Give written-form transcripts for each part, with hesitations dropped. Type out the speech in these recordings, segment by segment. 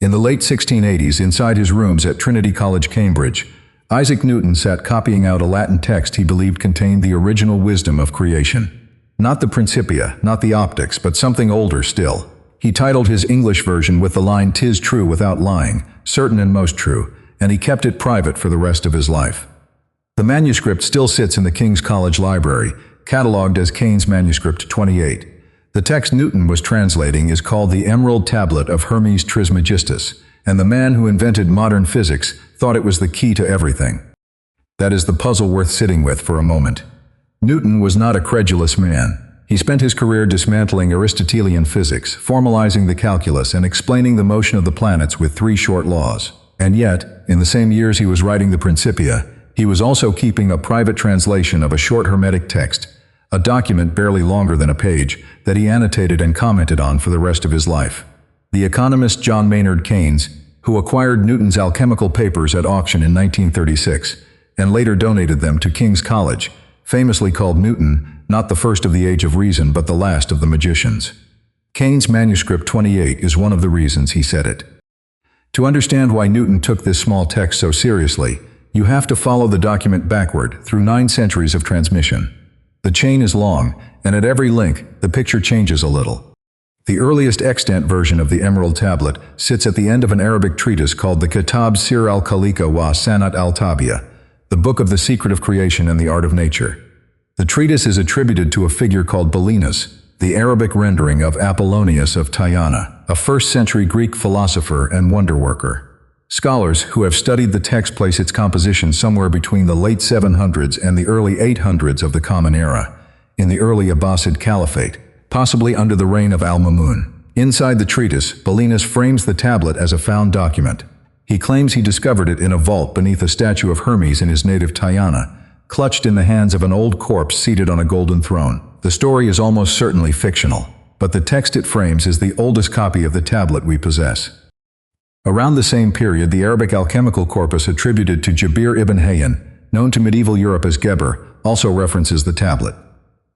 In the late 1680s, inside his rooms at Trinity College, Cambridge, Isaac Newton sat copying out a Latin text he believed contained the original wisdom of creation. Not the Principia, not the Optics, but something older still. He titled his English version with the line, "'Tis true without lying, certain and most true," and he kept it private for the rest of his life. The manuscript still sits in the King's College Library, catalogued as Kane's Manuscript 28. The text Newton was translating is called the Emerald Tablet of Hermes Trismegistus, and the man who invented modern physics thought it was the key to everything. That is the puzzle worth sitting with for a moment. Newton was not a credulous man. He spent his career dismantling Aristotelian physics, formalizing the calculus, and explaining the motion of the planets with 3 short laws. And yet, in the same years he was writing the Principia, he was also keeping a private translation of a short Hermetic text, a document barely longer than a page, that he annotated and commented on for the rest of his life. The economist John Maynard Keynes, who acquired Newton's alchemical papers at auction in 1936, and later donated them to King's College, famously called Newton not the first of the Age of Reason but the last of the magicians. Kane's Manuscript 28 is one of the reasons he said it. To understand why Newton took this small text so seriously, you have to follow the document backward through 9 centuries of transmission. The chain is long, and at every link, the picture changes a little. The earliest extant version of the Emerald Tablet sits at the end of an Arabic treatise called the Kitab Sir al-Khalika wa Sanat al-Tabiya, the Book of the Secret of Creation and the Art of Nature. The treatise is attributed to a figure called Balinas, the Arabic rendering of Apollonius of Tyana, a 1st-century Greek philosopher and wonder-worker. Scholars who have studied the text place its composition somewhere between the late 700s and the early 800s of the Common Era, in the early Abbasid Caliphate, possibly under the reign of Al-Mamun. Inside the treatise, Balinas frames the tablet as a found document. He claims he discovered it in a vault beneath a statue of Hermes in his native Tyana, clutched in the hands of an old corpse seated on a golden throne. The story is almost certainly fictional, but the text it frames is the oldest copy of the tablet we possess. Around the same period, the Arabic alchemical corpus attributed to Jabir ibn Hayyan, known to medieval Europe as Geber, also references the tablet.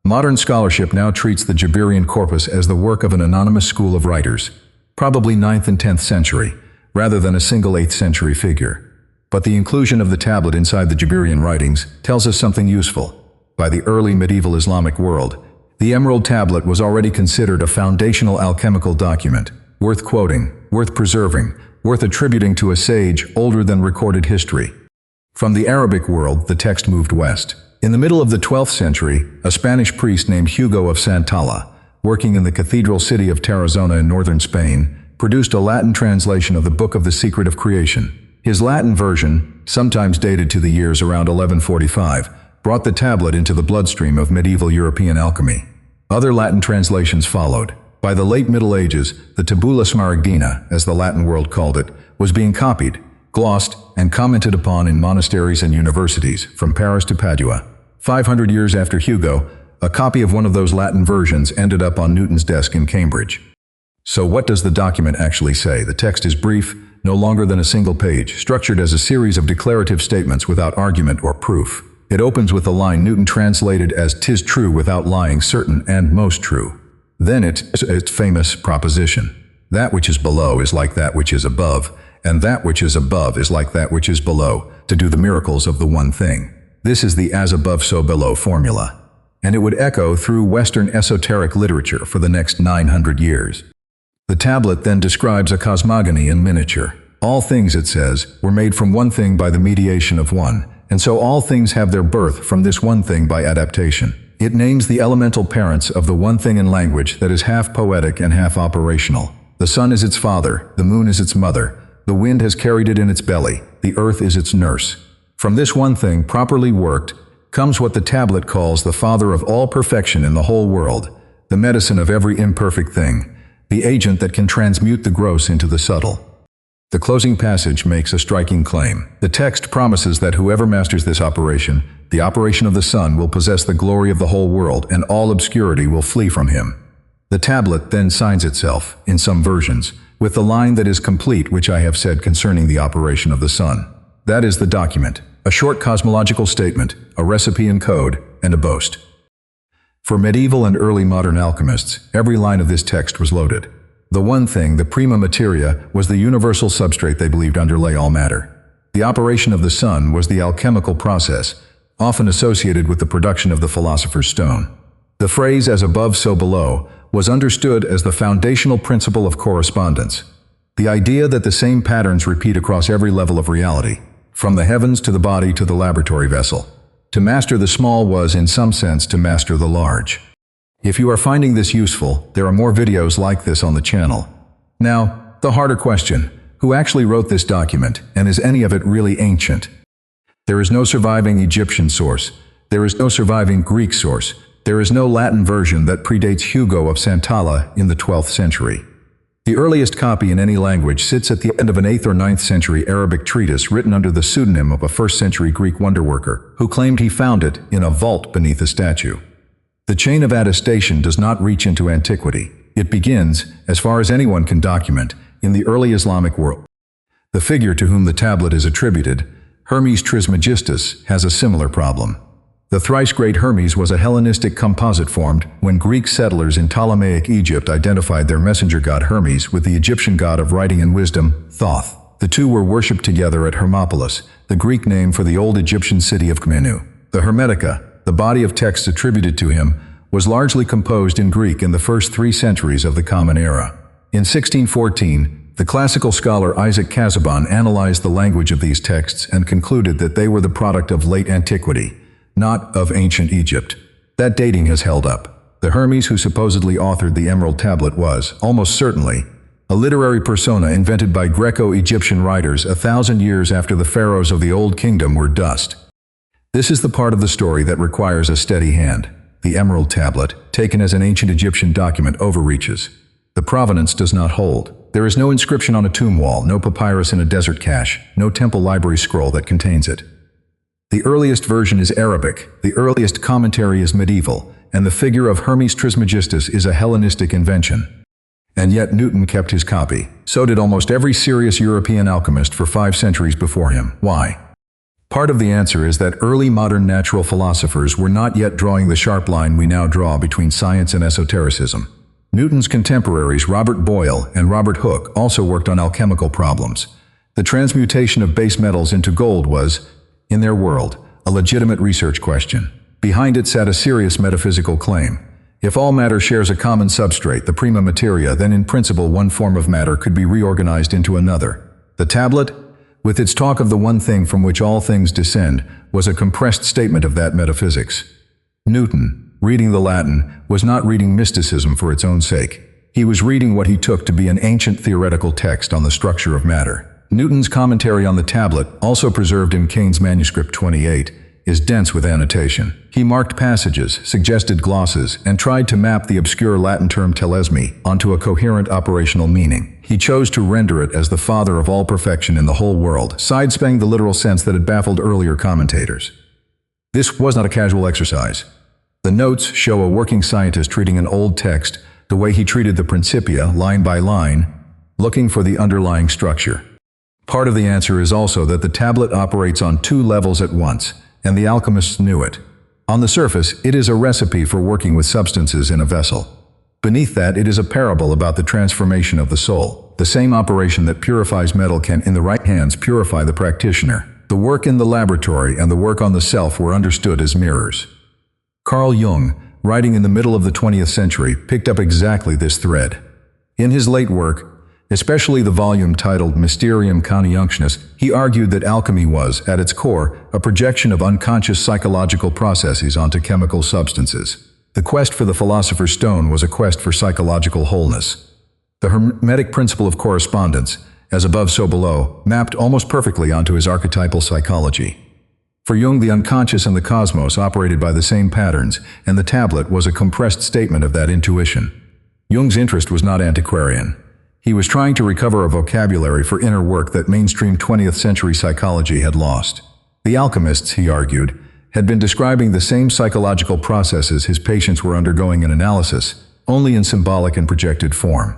Modern scholarship now treats the Jabirian corpus as the work of an anonymous school of writers, probably 9th and 10th century, rather than a single 8th century figure. But the inclusion of the tablet inside the Jabirian writings tells us something useful. By the early medieval Islamic world, the Emerald Tablet was already considered a foundational alchemical document, worth quoting, worth preserving, worth attributing to a sage older than recorded history. From the Arabic world, the text moved west. In the middle of the 12th century, a Spanish priest named Hugo of Santalla, working in the cathedral city of Tarazona in northern Spain, produced a Latin translation of the Book of the Secret of Creation. His Latin version, sometimes dated to the years around 1145, brought the tablet into the bloodstream of medieval European alchemy. Other Latin translations followed. By the late Middle Ages, the Tabula Smaragdina, as the Latin world called it, was being copied, glossed, and commented upon in monasteries and universities, from Paris to Padua. 500 years after Hugo, a copy of one of those Latin versions ended up on Newton's desk in Cambridge. So what does the document actually say? The text is brief, no longer than a single page, structured as a series of declarative statements without argument or proof. It opens with the line Newton translated as "'Tis true without lying, certain and most true." Then its famous proposition. That which is below is like that which is above, and that which is above is like that which is below, to do the miracles of the one thing. This is the as above so below formula. And it would echo through Western esoteric literature for the next 900 years. The tablet then describes a cosmogony in miniature. All things, it says, were made from one thing by the mediation of one, and so all things have their birth from this one thing by adaptation. It names the elemental parents of the one thing in language that is half poetic and half operational. The sun is its father, the moon is its mother, the wind has carried it in its belly, the earth is its nurse. From this one thing, properly worked, comes what the tablet calls the father of all perfection in the whole world, the medicine of every imperfect thing, the agent that can transmute the gross into the subtle. The closing passage makes a striking claim. The text promises that whoever masters this operation, the operation of the sun, will possess the glory of the whole world, and all obscurity will flee from him. The tablet then signs itself, in some versions, with the line that is complete which I have said concerning the operation of the sun. That is the document, a short cosmological statement, a recipe and code, and a boast. For medieval and early modern alchemists, every line of this text was loaded. The one thing, the prima materia, was the universal substrate they believed underlay all matter. The operation of the sun was the alchemical process, often associated with the production of the philosopher's stone. The phrase "as above, so below" was understood as the foundational principle of correspondence. The idea that the same patterns repeat across every level of reality, from the heavens to the body to the laboratory vessel. To master the small was, in some sense, to master the large. If you are finding this useful, there are more videos like this on the channel. Now, the harder question: who actually wrote this document, and is any of it really ancient? There is no surviving Egyptian source. There is no surviving Greek source. There is no Latin version that predates Hugo of Santalla in the 12th century. The earliest copy in any language sits at the end of an 8th or 9th century Arabic treatise written under the pseudonym of a 1st century Greek wonderworker, who claimed he found it in a vault beneath a statue. The chain of attestation does not reach into antiquity. It begins, as far as anyone can document, in the early Islamic world. The figure to whom the tablet is attributed, Hermes Trismegistus, has a similar problem. The thrice-great Hermes was a Hellenistic composite formed when Greek settlers in Ptolemaic Egypt identified their messenger god Hermes with the Egyptian god of writing and wisdom, Thoth. The two were worshipped together at Hermopolis, the Greek name for the old Egyptian city of Khmenu. The Hermetica, the body of texts attributed to him, was largely composed in Greek in the first 3 centuries of the Common Era. In 1614, the classical scholar Isaac Casaubon analyzed the language of these texts and concluded that they were the product of late antiquity, not of ancient Egypt. That dating has held up. The Hermes who supposedly authored the Emerald Tablet was, almost certainly, a literary persona invented by Greco-Egyptian writers 1,000 years after the pharaohs of the Old Kingdom were dust. This is the part of the story that requires a steady hand. The Emerald Tablet, taken as an ancient Egyptian document, overreaches. The provenance does not hold. There is no inscription on a tomb wall, no papyrus in a desert cache, no temple library scroll that contains it. The earliest version is Arabic, the earliest commentary is medieval, and the figure of Hermes Trismegistus is a Hellenistic invention. And yet Newton kept his copy. So did almost every serious European alchemist for 5 centuries before him. Why? Part of the answer is that early modern natural philosophers were not yet drawing the sharp line we now draw between science and esotericism. Newton's contemporaries Robert Boyle and Robert Hooke also worked on alchemical problems. The transmutation of base metals into gold was, in their world, a legitimate research question. Behind it sat a serious metaphysical claim. If all matter shares a common substrate, the prima materia, then in principle one form of matter could be reorganized into another. The tablet, with its talk of the one thing from which all things descend, was a compressed statement of that metaphysics. Newton, reading the Latin, was not reading mysticism for its own sake. He was reading what he took to be an ancient theoretical text on the structure of matter. Newton's commentary on the tablet, also preserved in Kane's manuscript 28, is dense with annotation. He marked passages, suggested glosses, and tried to map the obscure Latin term telesmi onto a coherent operational meaning. He chose to render it as the father of all perfection in the whole world, sidestepping the literal sense that had baffled earlier commentators. This was not a casual exercise. The notes show a working scientist treating an old text the way he treated the Principia, line by line, looking for the underlying structure. Part of the answer is also that the tablet operates on 2 levels at once, and the alchemists knew it. On the surface, it is a recipe for working with substances in a vessel. Beneath that, it is a parable about the transformation of the soul. The same operation that purifies metal can, in the right hands, purify the practitioner. The work in the laboratory and the work on the self were understood as mirrors. Carl Jung, writing in the middle of the 20th century, picked up exactly this thread. In his late work, especially the volume titled Mysterium Conscientius, he argued that alchemy was, at its core, a projection of unconscious psychological processes onto chemical substances. The quest for the philosopher's stone was a quest for psychological wholeness. The Hermetic principle of correspondence, as above so below, mapped almost perfectly onto his archetypal psychology. For Jung, the unconscious and the cosmos operated by the same patterns, and the tablet was a compressed statement of that intuition. Jung's interest was not antiquarian. He was trying to recover a vocabulary for inner work that mainstream 20th century psychology had lost. The alchemists, he argued, had been describing the same psychological processes his patients were undergoing in analysis, only in symbolic and projected form.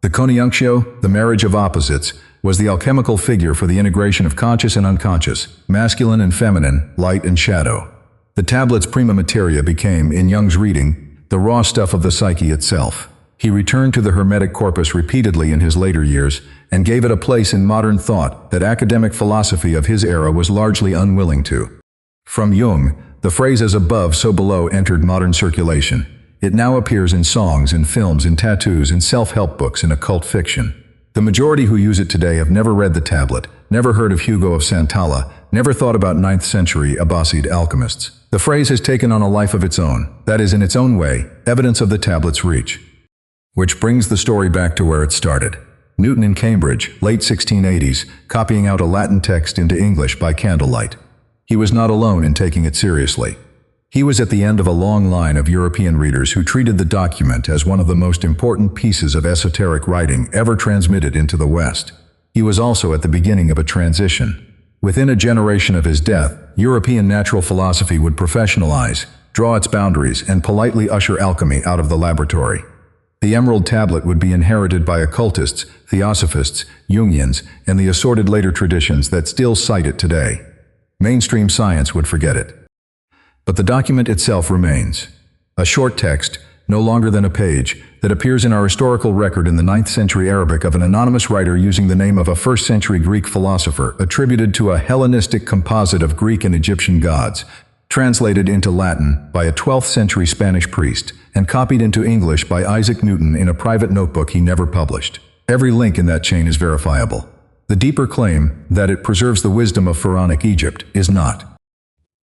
The conjunctio, the marriage of opposites, was the alchemical figure for the integration of conscious and unconscious, masculine and feminine, light and shadow. The tablet's prima materia became, in Jung's reading, the raw stuff of the psyche itself. He returned to the Hermetic corpus repeatedly in his later years and gave it a place in modern thought that academic philosophy of his era was largely unwilling to. From Jung, the phrase "as above, so below" entered modern circulation. It now appears in songs, in films, in tattoos, in self-help books, in occult fiction. The majority who use it today have never read the tablet, never heard of Hugo of Santalla, never thought about 9th-century Abbasid alchemists. The phrase has taken on a life of its own, that is, in its own way, evidence of the tablet's reach. Which brings the story back to where it started. Newton in Cambridge, late 1680s, copying out a Latin text into English by candlelight. He was not alone in taking it seriously. He was at the end of a long line of European readers who treated the document as one of the most important pieces of esoteric writing ever transmitted into the West. He was also at the beginning of a transition. Within a generation of his death, European natural philosophy would professionalize, draw its boundaries, and politely usher alchemy out of the laboratory. The Emerald Tablet would be inherited by occultists, theosophists, Jungians, and the assorted later traditions that still cite it today. Mainstream science would forget it. But the document itself remains. A short text, no longer than a page, that appears in our historical record in the 9th-century Arabic of an anonymous writer using the name of a 1st-century Greek philosopher, attributed to a Hellenistic composite of Greek and Egyptian gods, translated into Latin by a 12th-century Spanish priest, and copied into English by Isaac Newton in a private notebook he never published. Every link in that chain is verifiable. The deeper claim, that it preserves the wisdom of pharaonic Egypt, is not.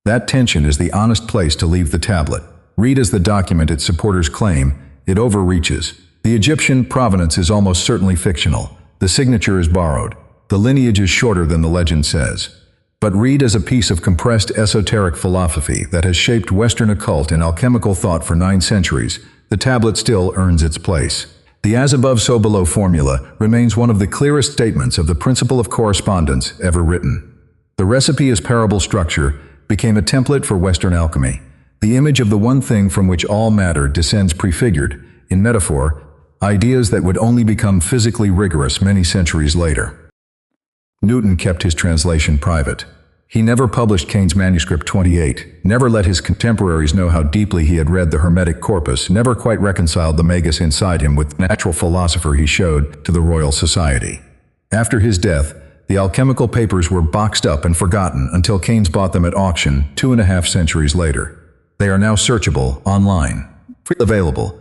That tension is the honest place to leave the tablet. Read as the document its supporters claim, it overreaches. The Egyptian provenance is almost certainly fictional. The signature is borrowed. The lineage is shorter than the legend says. But read as a piece of compressed esoteric philosophy that has shaped Western occult and alchemical thought for 9 centuries, the tablet still earns its place. The as above so below formula remains one of the clearest statements of the principle of correspondence ever written. The recipe as parable structure became a template for Western alchemy. The image of the one thing from which all matter descends prefigured, in metaphor, ideas that would only become physically rigorous many centuries later. Newton kept his translation private. He never published Cain's manuscript 28, never let his contemporaries know how deeply he had read the Hermetic corpus, never quite reconciled the magus inside him with the natural philosopher he showed to the Royal Society. After his death, the alchemical papers were boxed up and forgotten until Keynes bought them at auction 2.5 centuries later. They are now searchable online, freely available,